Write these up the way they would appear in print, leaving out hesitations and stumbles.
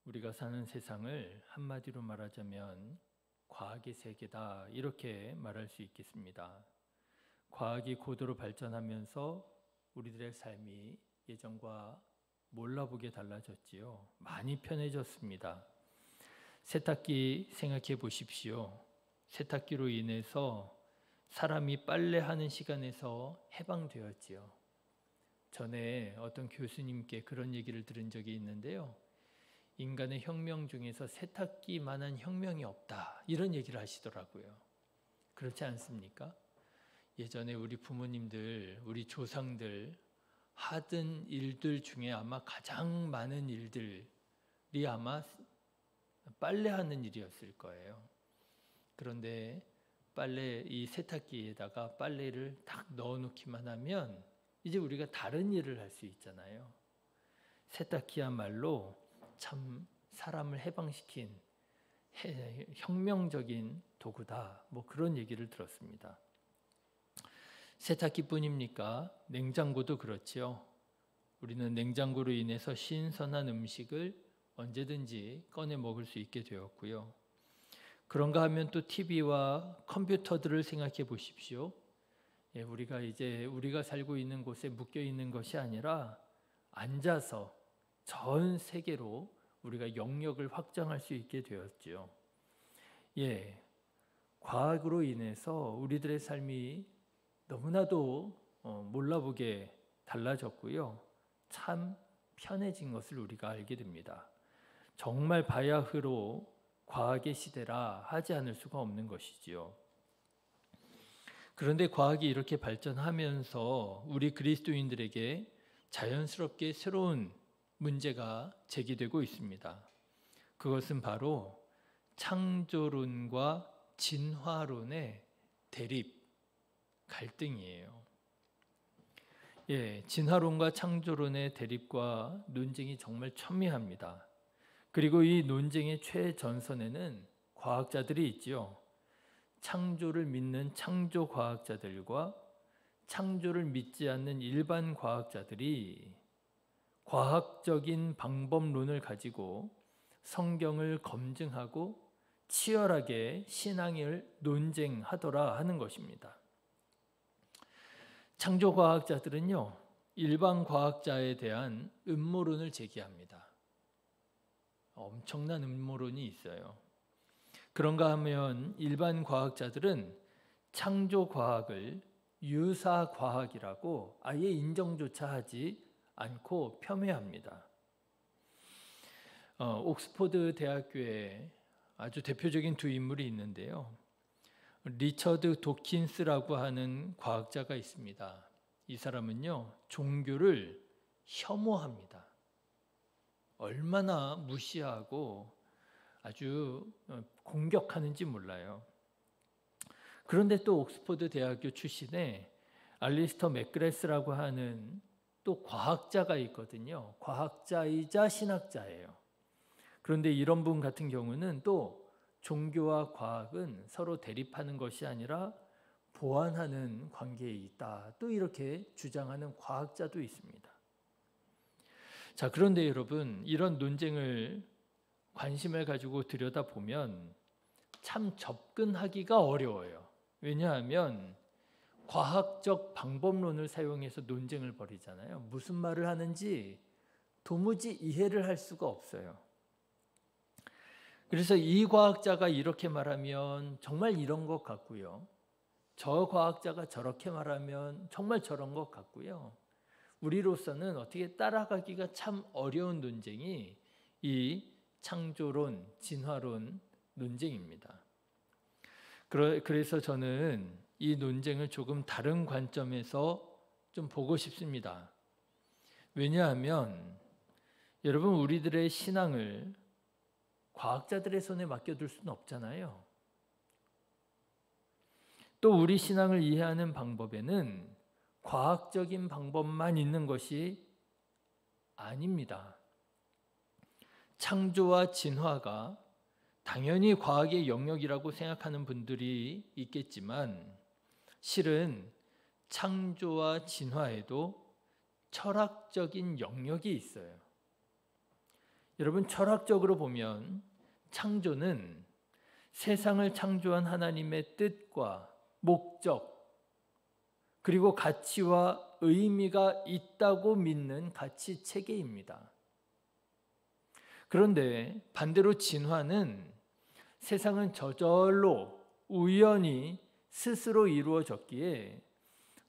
우리가 사는 세상을 한마디로 말하자면 과학의 세계다 이렇게 말할 수 있겠습니다. 과학이 고도로 발전하면서 우리들의 삶이 예전과 몰라보게 달라졌지요. 많이 편해졌습니다. 세탁기 생각해 보십시오. 세탁기로 인해서 사람이 빨래하는 시간에서 해방되었지요. 전에 어떤 교수님께 그런 얘기를 들은 적이 있는데요. 인간의 혁명 중에서 세탁기만한 혁명이 없다. 이런 얘기를 하시더라고요. 그렇지 않습니까? 예전에 우리 부모님들, 우리 조상들 하던 일들 중에 아마 가장 많은 일들이 아마 빨래하는 일이었을 거예요. 그런데 이 세탁기에다가 빨래를 딱 넣어놓기만 하면 이제 우리가 다른 일을 할 수 있잖아요. 세탁기야말로 참 사람을 해방시킨 혁명적인 도구다. 그런 얘기를 들었습니다. 세탁기뿐입니까? 냉장고도 그렇지요. 우리는 냉장고로 인해서 신선한 음식을 언제든지 꺼내 먹을 수 있게 되었고요. 그런가 하면 또 TV와 컴퓨터들을 생각해 보십시오. 우리가 살고 있는 곳에 묶여 있는 것이 아니라 앉아서 전 세계로 우리가 영역을 확장할 수 있게 되었죠. 과학으로 인해서 우리들의 삶이 너무나도 몰라보게 달라졌고요. 참 편해진 것을 우리가 알게 됩니다. 정말 바야흐로 과학의 시대라 하지 않을 수가 없는 것이지요. 그런데 과학이 이렇게 발전하면서 우리 그리스도인들에게 자연스럽게 새로운 문제가 제기되고 있습니다. 그것은 바로 창조론과 진화론의 대립, 갈등이에요. 진화론과 창조론의 대립과 논쟁이 정말 첨예합니다. 그리고 이 논쟁의 최전선에는 과학자들이 있지요. 창조를 믿는 창조과학자들과 창조를 믿지 않는 일반 과학자들이 과학적인 방법론을 가지고 성경을 검증하고 치열하게 신앙을 논쟁하더라 하는 것입니다. 창조과학자들은요, 일반 과학자에 대한 음모론을 제기합니다. 엄청난 음모론이 있어요. 그런가 하면 일반 과학자들은 창조과학을 유사과학이라고 아예 인정조차 하지 않고 폄훼합니다. 옥스퍼드 대학교에 아주 대표적인 두 인물이 있는데요. 리처드 도킨스라고 하는 과학자가 있습니다. 이 사람은요, 종교를 혐오합니다. 얼마나 무시하고 아주 공격하는지 몰라요. 그런데 또 옥스퍼드 대학교 출신의 알리스터 맥그레스라고 하는 또 과학자가 있거든요. 과학자이자 신학자예요. 그런데 이런 분 같은 경우는 또 종교와 과학은 서로 대립하는 것이 아니라 보완하는 관계에 있다. 또 이렇게 주장하는 과학자도 있습니다. 자, 그런데 여러분, 이런 논쟁을 관심을 가지고 들여다보면 참 접근하기가 어려워요. 왜냐하면 과학적 방법론을 사용해서 논쟁을 벌이잖아요. 무슨 말을 하는지 도무지 이해를 할 수가 없어요. 그래서 이 과학자가 이렇게 말하면 정말 이런 것 같고요. 저 과학자가 저렇게 말하면 정말 저런 것 같고요. 우리로서는 어떻게 따라가기가 참 어려운 논쟁이 이 창조론, 진화론 논쟁입니다. 그래서 저는 이 논쟁을 조금 다른 관점에서 좀 보고 싶습니다. 왜냐하면 여러분, 우리들의 신앙을 과학자들의 손에 맡겨둘 수는 없잖아요. 또 우리 신앙을 이해하는 방법에는 과학적인 방법만 있는 것이 아닙니다. 창조와 진화가 당연히 과학의 영역이라고 생각하는 분들이 있겠지만 실은 창조와 진화에도 철학적인 영역이 있어요. 여러분, 철학적으로 보면 창조는 세상을 창조한 하나님의 뜻과 목적, 그리고 가치와 의미가 있다고 믿는 가치 체계입니다. 그런데 반대로 진화는 세상은 저절로 우연히 스스로 이루어졌기에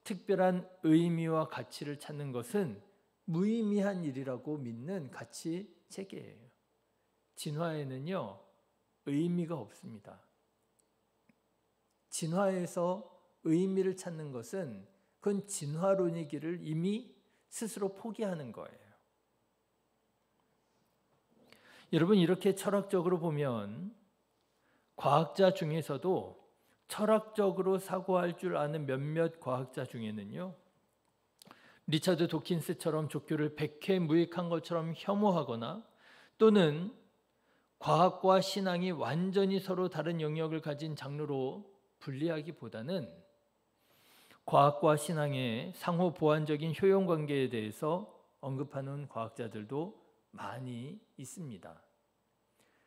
특별한 의미와 가치를 찾는 것은 무의미한 일이라고 믿는 가치 체계예요. 진화에는요, 의미가 없습니다. 진화에서 의미를 찾는 것은 그건 진화론이기를 이미 스스로 포기하는 거예요. 여러분, 이렇게 철학적으로 보면 과학자 중에서도 철학적으로 사고할 줄 아는 몇몇 과학자 중에는요, 리차드 도킨스처럼 종교를 백해무익한 것처럼 혐오하거나 또는 과학과 신앙이 완전히 서로 다른 영역을 가진 장르로 분리하기보다는 과학과 신앙의 상호 보완적인 효용 관계에 대해서 언급하는 과학자들도 많이 있습니다.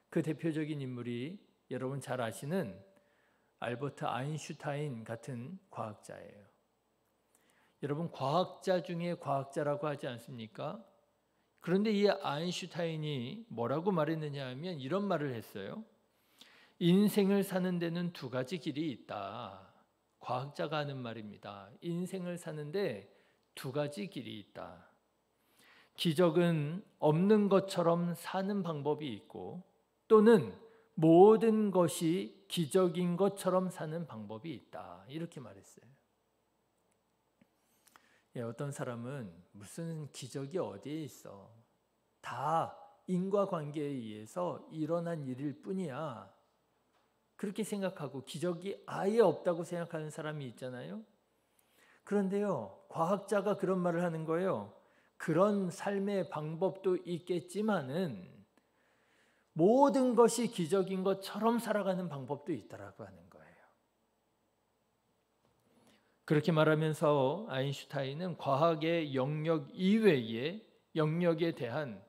그 대표적인 인물이 여러분 잘 아시는 알버트 아인슈타인 같은 과학자예요. 여러분, 과학자 중에 과학자라고 하지 않습니까? 그런데 이 아인슈타인이 뭐라고 말했느냐 하면 이런 말을 했어요. 인생을 사는 데는 두 가지 길이 있다. 과학자가 하는 말입니다. 인생을 사는데 두 가지 길이 있다. 기적은 없는 것처럼 사는 방법이 있고 또는 모든 것이 기적인 것처럼 사는 방법이 있다. 이렇게 말했어요. 어떤 사람은 무슨 기적이 어디에 있어? 다 인과관계에 의해서 일어난 일일 뿐이야. 그렇게 생각하고 기적이 아예 없다고 생각하는 사람이 있잖아요. 그런데요, 과학자가 그런 말을 하는 거예요. 그런 삶의 방법도 있겠지만은 모든 것이 기적인 것처럼 살아가는 방법도 있다라고 하는 거예요. 그렇게 말하면서 아인슈타인은 과학의 영역 이외의 영역에 대한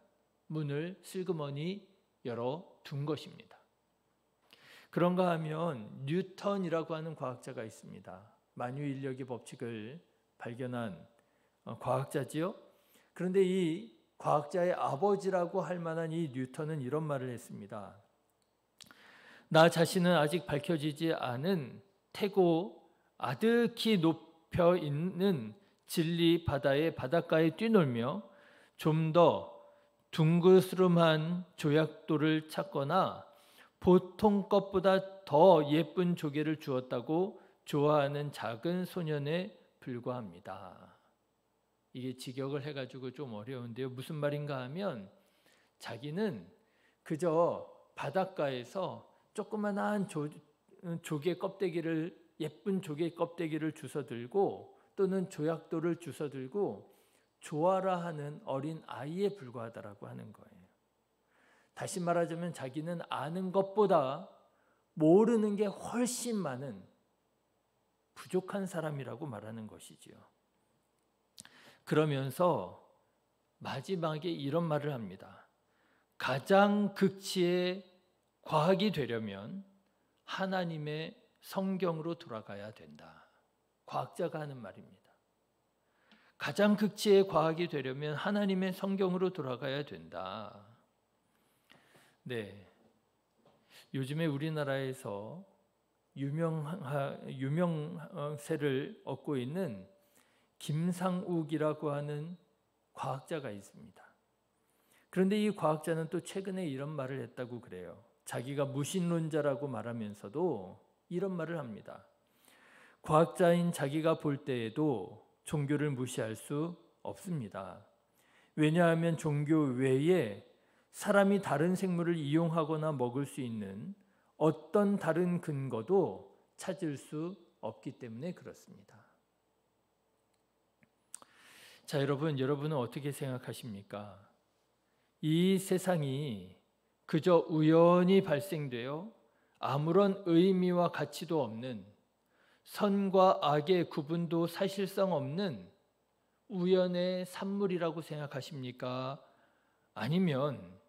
문을 슬그머니 열어둔 것입니다. 그런가 하면 뉴턴이라고 하는 과학자가 있습니다. 만유인력의 법칙을 발견한 과학자지요. 그런데 이 과학자의 아버지라고 할 만한 이 뉴턴은 이런 말을 했습니다. 나 자신은 아직 밝혀지지 않은 태고 아득히 높여 있는 진리 바다의 바닷가에 뛰놀며 좀 더 둥그스름한 조약돌을 찾거나 보통 것보다 더 예쁜 조개를 주었다고 좋아하는 작은 소년에 불과합니다. 이게 직역을 해가지고 좀 어려운데요. 무슨 말인가 하면 자기는 그저 바닷가에서 조그만한 조개 껍데기를 예쁜 조개 껍데기를 주워들고 또는 조약돌을 주워들고 좋아라 하는 어린 아이에 불과하다라고 하는 거예요. 다시 말하자면 자기는 아는 것보다 모르는 게 훨씬 많은 부족한 사람이라고 말하는 것이지요. 그러면서 마지막에 이런 말을 합니다. 가장 극치의 과학이 되려면 하나님의 성경으로 돌아가야 된다. 과학자가 하는 말입니다. 가장 극치의 과학이 되려면 하나님의 성경으로 돌아가야 된다. 네, 요즘에 우리나라에서 유명세를 얻고 있는 김상욱이라고 하는 과학자가 있습니다. 그런데 이 과학자는 또 최근에 이런 말을 했다고 그래요. 자기가 무신론자라고 말하면서도 이런 말을 합니다. 과학자인 자기가 볼 때에도 종교를 무시할 수 없습니다. 왜냐하면 종교 외에 사람이 다른 생물을 이용하거나 먹을 수 있는 어떤 다른 근거도 찾을 수 없기 때문에 그렇습니다. 자, 여러분은 어떻게 생각하십니까? 이 세상이 그저 우연히 발생되어 아무런 의미와 가치도 없는 선과 악의 구분도 사실상 없는 우연의 산물이라고 생각하십니까? 아니면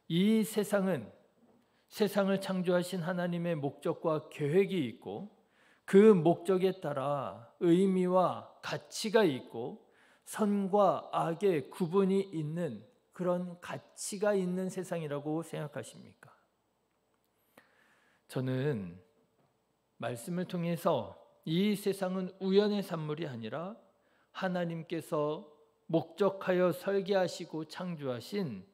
이 세상은 세상을 창조하신 하나님의 목적과 계획이 있고 그 목적에 따라 의미와 가치가 있고 선과 악의 구분이 있는 그런 가치가 있는 세상이라고 생각하십니까? 저는 말씀을 통해서 이 세상은 우연의 산물이 아니라 하나님께서 목적하여 설계하시고 창조하신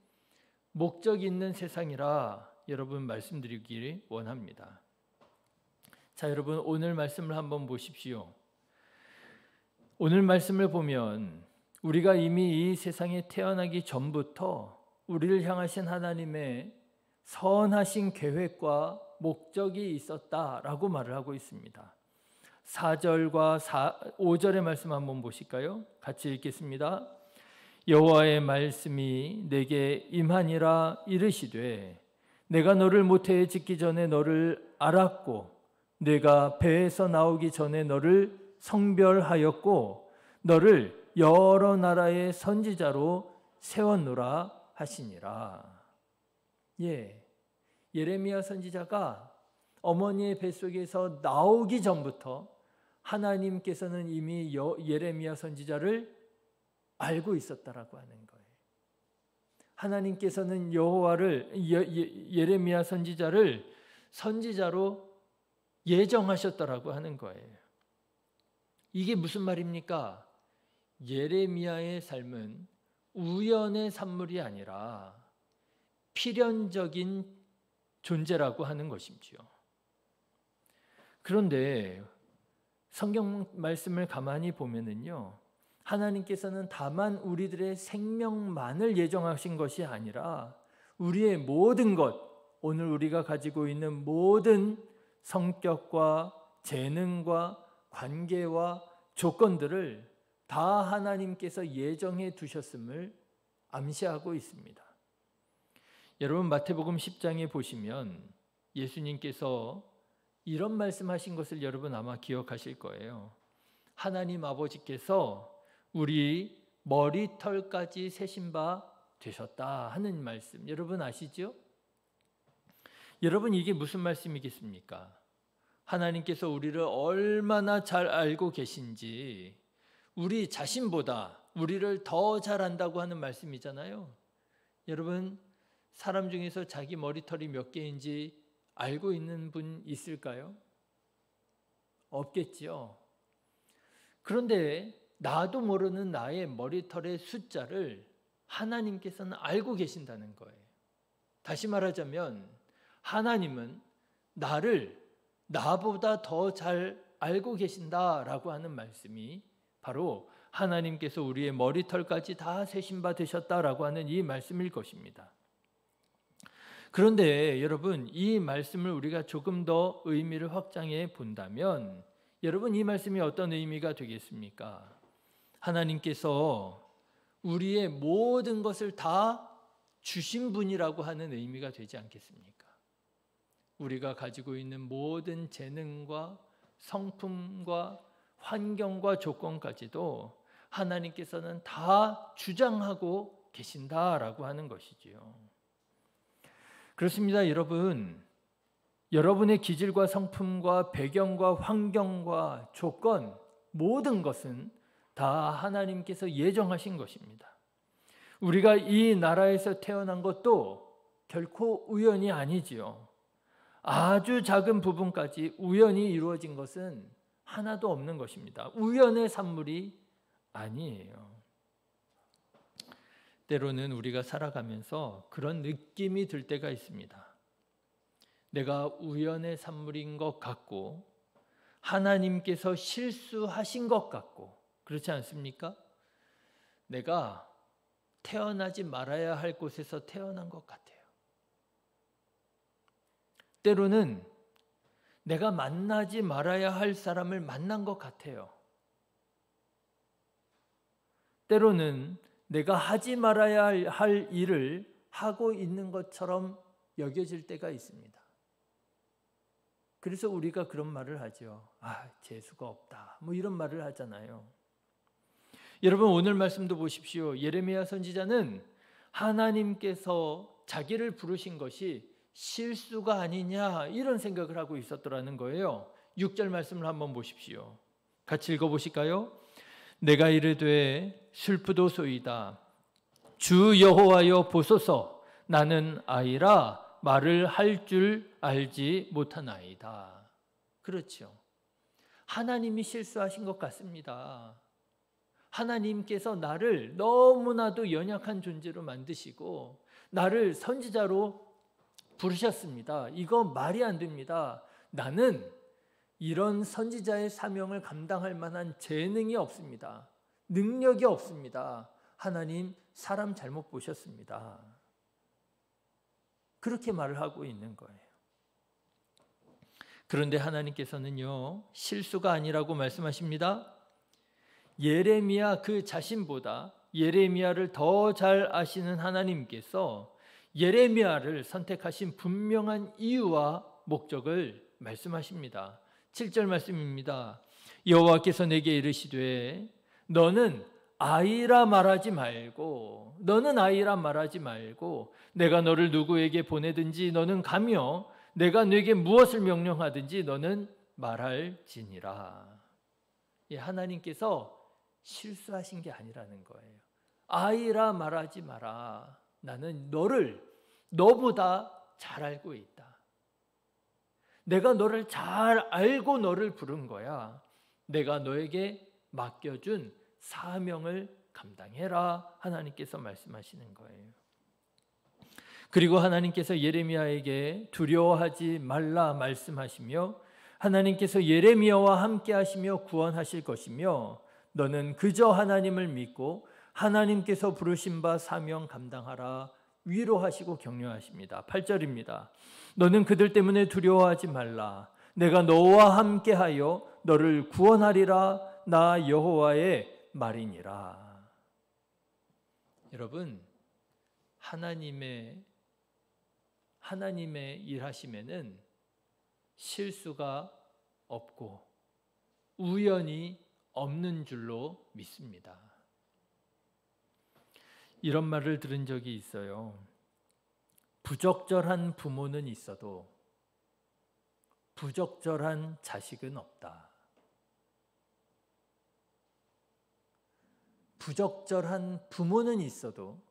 목적 있는 세상이라 여러분 말씀드리기 원합니다. 자, 여러분 오늘 말씀을 한번 보십시오. 오늘 말씀을 보면 우리가 이미 이 세상에 태어나기 전부터 우리를 향하신 하나님의 선하신 계획과 목적이 있었다라고 말을 하고 있습니다. 4절과 5절의 말씀 한번 보실까요? 같이 읽겠습니다. 여호와의 말씀이 내게 임하니라 이르시되 내가 너를 모태에 짓기 전에 너를 알았고 내가 배에서 나오기 전에 너를 성별하였고 너를 여러 나라의 선지자로 세웠노라 하시니라. 예레미야 선지자가 어머니의 뱃속에서 나오기 전부터 하나님께서는 이미 예레미야 선지자를 알고 있었다라고 하는 거예요. 하나님께서는 예레미야 선지자를 선지자로 예정하셨다라고 하는 거예요. 이게 무슨 말입니까? 예레미야의 삶은 우연의 산물이 아니라 필연적인 존재라고 하는 것이지요. 그런데 성경 말씀을 가만히 보면은요, 하나님께서는 다만 우리들의 생명만을 예정하신 것이 아니라 우리의 모든 것, 오늘 우리가 가지고 있는 모든 성격과 재능과 관계와 조건들을 다 하나님께서 예정해 두셨음을 암시하고 있습니다. 여러분 마태복음 10장에 보시면 예수님께서 이런 말씀하신 것을 여러분 아마 기억하실 거예요. 하나님 아버지께서 우리 머리털까지 세신 바 되셨다 하는 말씀, 여러분 아시죠? 여러분 이게 무슨 말씀이겠습니까? 하나님께서 우리를 얼마나 잘 알고 계신지 우리 자신보다 우리를 더 잘 안다고 하는 말씀이잖아요. 여러분 사람 중에서 자기 머리털이 몇 개인지 알고 있는 분 있을까요? 없겠지요. 그런데 나도 모르는 나의 머리털의 숫자를 하나님께서는 알고 계신다는 거예요. 다시 말하자면 하나님은 나를 나보다 더 잘 알고 계신다라고 하는 말씀이 바로 하나님께서 우리의 머리털까지 다 세신 바 되셨다라고 하는 이 말씀일 것입니다. 그런데 여러분 이 말씀을 우리가 조금 더 의미를 확장해 본다면 여러분 이 말씀이 어떤 의미가 되겠습니까? 하나님께서 우리의 모든 것을 다 주신 분이라고 하는 의미가 되지 않겠습니까? 우리가 가지고 있는 모든 재능과 성품과 환경과 조건까지도 하나님께서는 다 주장하고 계신다라고 하는 것이지요. 그렇습니다, 여러분. 여러분의 기질과 성품과 배경과 환경과 조건 모든 것은 다 하나님께서 예정하신 것입니다. 우리가 이 나라에서 태어난 것도 결코 우연이 아니지요. 아주 작은 부분까지 우연히 이루어진 것은 하나도 없는 것입니다. 우연의 산물이 아니에요. 때로는 우리가 살아가면서 그런 느낌이 들 때가 있습니다. 내가 우연의 산물인 것 같고 하나님께서 실수하신 것 같고 그렇지 않습니까? 내가 태어나지 말아야 할 곳에서 태어난 것 같아요. 때로는 내가 만나지 말아야 할 사람을 만난 것 같아요. 때로는 내가 하지 말아야 할 일을 하고 있는 것처럼 여겨질 때가 있습니다. 그래서 우리가 그런 말을 하죠. 재수가 없다. 뭐 이런 말을 하잖아요. 여러분 오늘 말씀도 보십시오. 예레미야 선지자는 하나님께서 자기를 부르신 것이 실수가 아니냐 이런 생각을 하고 있었더라는 거예요. 6절 말씀을 한번 보십시오. 같이 읽어보실까요? 내가 이르되 슬프도소이다. 주 여호와여 보소서. 나는 아이라 말을 할 줄 알지 못하나이다. 그렇죠. 하나님이 실수하신 것 같습니다. 하나님께서 나를 너무나도 연약한 존재로 만드시고 나를 선지자로 부르셨습니다. 이거 말이 안 됩니다. 나는 이런 선지자의 사명을 감당할 만한 재능이 없습니다. 능력이 없습니다. 하나님, 사람 잘못 보셨습니다. 그렇게 말을 하고 있는 거예요. 그런데 하나님께서는요, 실수가 아니라고 말씀하십니다. 예레미야 그 자신보다 예레미야를 더 잘 아시는 하나님께서 예레미야를 선택하신 분명한 이유와 목적을 말씀하십니다. 7절 말씀입니다. 여호와께서 내게 이르시되 너는 아이라 말하지 말고 내가 너를 누구에게 보내든지 너는 가며 내가 네게 무엇을 명령하든지 너는 말할지니라. 하나님께서 실수하신 게 아니라는 거예요. 아이라 말하지 마라. 나는 너보다 잘 알고 있다. 내가 너를 잘 알고 너를 부른 거야. 내가 너에게 맡겨준 사명을 감당해라. 하나님께서 말씀하시는 거예요. 그리고 하나님께서 예레미야에게 두려워하지 말라 말씀하시며 하나님께서 예레미야와 함께 하시며 구원하실 것이며 너는 그저 하나님을 믿고 하나님께서 부르신 바 사명 감당하라 위로하시고 격려하십니다. 8절입니다. 너는 그들 때문에 두려워하지 말라. 내가 너와 함께하여 너를 구원하리라. 나 여호와의 말이니라. 여러분, 하나님의 일하심에는 실수가 없고 우연이 없는 줄로 믿습니다. 이런 말을 들은 적이 있어요. 부적절한 부모는 있어도 부적절한 자식은 없다. 부적절한 부모는 있어도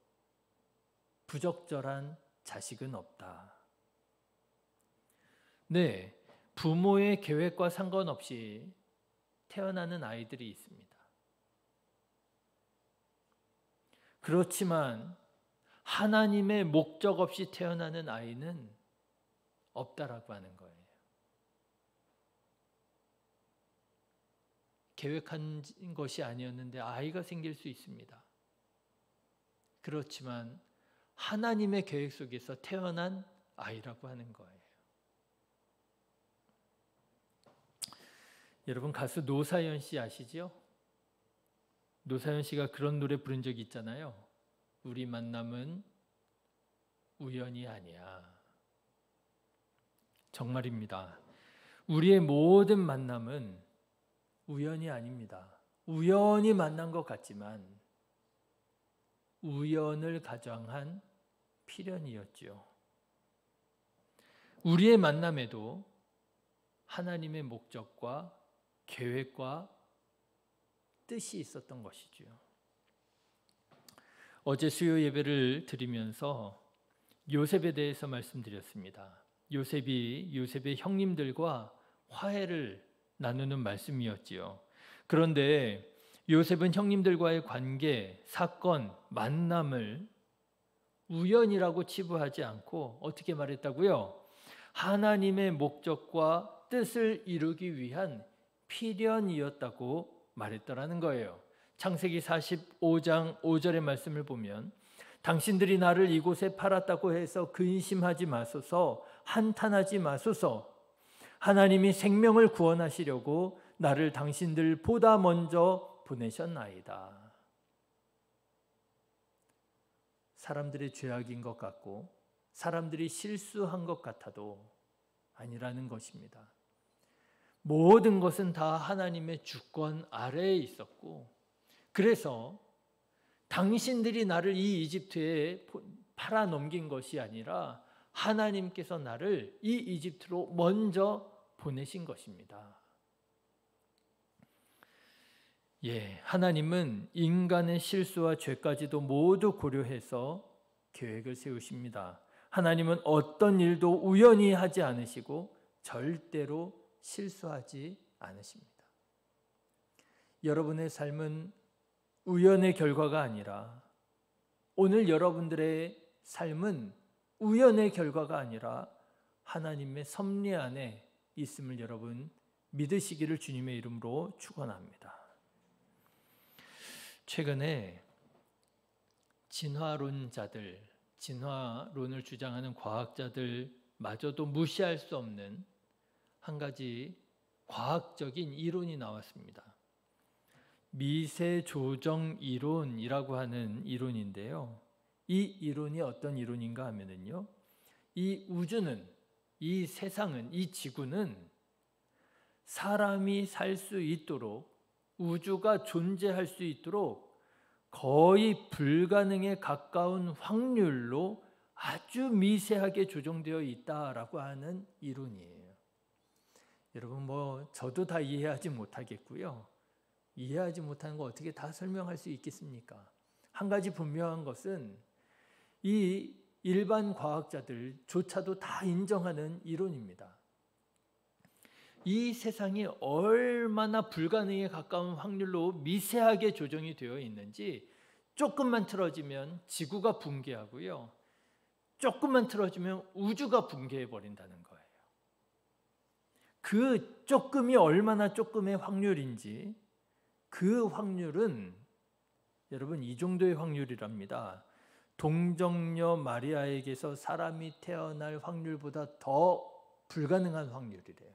부적절한 자식은 없다. 네, 부모의 계획과 상관없이 태어나는 아이들이 있습니다. 그렇지만 하나님의 목적 없이 태어나는 아이는 없다라고 하는 거예요. 계획한 것이 아니었는데 아이가 생길 수 있습니다. 그렇지만 하나님의 계획 속에서 태어난 아이라고 하는 거예요. 여러분, 가수 노사연 씨 아시죠? 노사연 씨가 그런 노래 부른 적이 있잖아요. 우리 만남은 우연이 아니야. 정말입니다. 우리의 모든 만남은 우연이 아닙니다. 우연히 만난 것 같지만 우연을 가장한 필연이었죠. 우리의 만남에도 하나님의 목적과 계획과 뜻이 있었던 것이죠. 어제 수요 예배를 드리면서 요셉에 대해서 말씀드렸습니다. 요셉의 형님들과 화해를 나누는 말씀이었지요. 그런데 요셉은 형님들과의 관계, 사건, 만남을 우연이라고 치부하지 않고 어떻게 말했다고요? 하나님의 목적과 뜻을 이루기 위한 필연이었다고 말했더라는 거예요. 창세기 45장 5절의 말씀을 보면 당신들이 나를 이곳에 팔았다고 해서 근심하지 마소서, 한탄하지 마소서. 하나님이 생명을 구원하시려고 나를 당신들보다 먼저 보내셨나이다. 사람들의 죄악인 것 같고 사람들이 실수한 것 같아도 아니라는 것입니다. 모든 것은 다 하나님의 주권 아래에 있었고, 그래서 당신들이 나를 이 이집트에 팔아넘긴 것이 아니라 하나님께서 나를 이 이집트로 먼저 보내신 것입니다. 하나님은 인간의 실수와 죄까지도 모두 고려해서 계획을 세우십니다. 하나님은 어떤 일도 우연히 하지 않으시고 절대로 실수하지 않으십니다. 여러분의 삶은 우연의 결과가 아니라, 오늘 여러분들의 삶은 우연의 결과가 아니라 하나님의 섭리 안에 있음을 여러분 믿으시기를 주님의 이름으로 축원합니다. 최근에 진화론자들, 진화론을 주장하는 과학자들마저도 무시할 수 없는 한 가지 과학적인 이론이 나왔습니다. 미세조정 이론이라고 하는 이론인데요. 이 이론이 어떤 이론인가 하면요, 이 우주는, 이 세상은, 이 지구는 사람이 살 수 있도록, 우주가 존재할 수 있도록 거의 불가능에 가까운 확률로 아주 미세하게 조정되어 있다라고 하는 이론이에요. 여러분, 저도 다 이해하지 못하겠고요. 이해하지 못하는 거 어떻게 다 설명할 수 있겠습니까? 한 가지 분명한 것은 이 일반 과학자들조차도 다 인정하는 이론입니다. 이 세상이 얼마나 불가능에 가까운 확률로 미세하게 조정이 되어 있는지, 조금만 틀어지면 지구가 붕괴하고요, 조금만 틀어지면 우주가 붕괴해 버린다는 거예요. 그 조금이 얼마나 조금의 확률인지, 그 확률은 여러분 이 정도의 확률이랍니다. 동정녀 마리아에게서 사람이 태어날 확률보다 더 불가능한 확률이래요.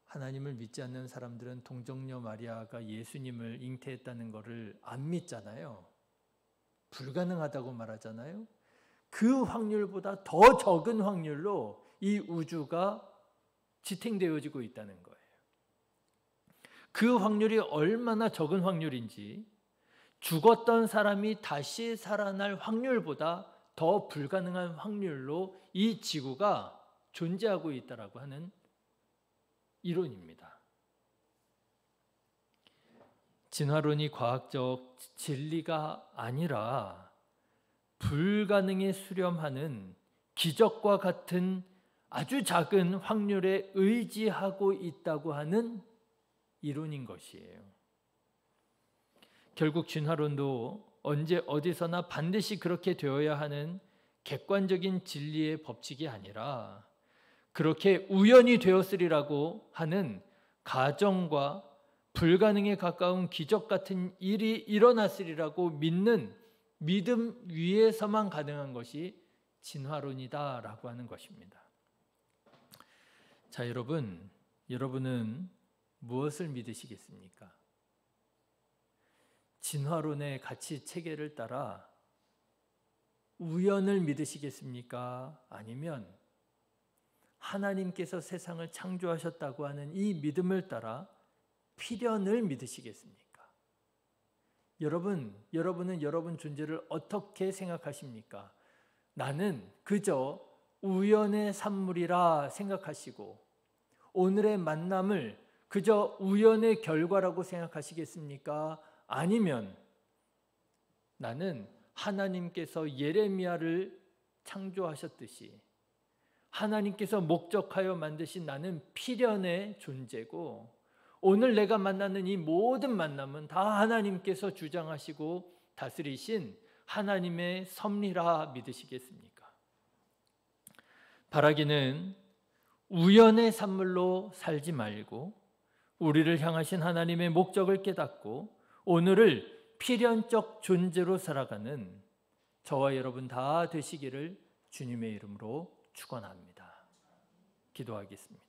하나님을 믿지 않는 사람들은 동정녀 마리아가 예수님을 잉태했다는 것을 안 믿잖아요. 불가능하다고 말하잖아요. 그 확률보다 더 적은 확률로 이 우주가 지탱되어지고 있다는 거예요. 그 확률이 얼마나 적은 확률인지, 죽었던 사람이 다시 살아날 확률보다 더 불가능한 확률로 이 지구가 존재하고 있다라고 하는 이론입니다. 진화론이 과학적 진리가 아니라 불가능에 수렴하는 기적과 같은 아주 작은 확률에 의지하고 있다고 하는 이론인 것이에요. 결국 진화론도 언제 어디서나 반드시 그렇게 되어야 하는 객관적인 진리의 법칙이 아니라, 그렇게 우연히 되었으리라고 하는 가정과 불가능에 가까운 기적 같은 일이 일어났으리라고 믿는 믿음 위에서만 가능한 것이 진화론이다라고 하는 것입니다. 자, 여러분은 무엇을 믿으시겠습니까? 진화론의 가치 체계를 따라 우연을 믿으시겠습니까? 아니면 하나님께서 세상을 창조하셨다고 하는 이 믿음을 따라 필연을 믿으시겠습니까? 여러분은 여러분 존재를 어떻게 생각하십니까? 나는 그저 우연의 산물이라 생각하시고 오늘의 만남을 그저 우연의 결과라고 생각하시겠습니까? 아니면 나는 하나님께서 예레미야를 창조하셨듯이 하나님께서 목적하여 만드신 나는 필연의 존재고, 오늘 내가 만나는 이 모든 만남은 다 하나님께서 주장하시고 다스리신 하나님의 섭리라 믿으시겠습니까? 바라기는 우연의 산물로 살지 말고 우리를 향하신 하나님의 목적을 깨닫고 오늘을 필연적 존재로 살아가는 저와 여러분 다 되시기를 주님의 이름으로 축원합니다. 기도하겠습니다.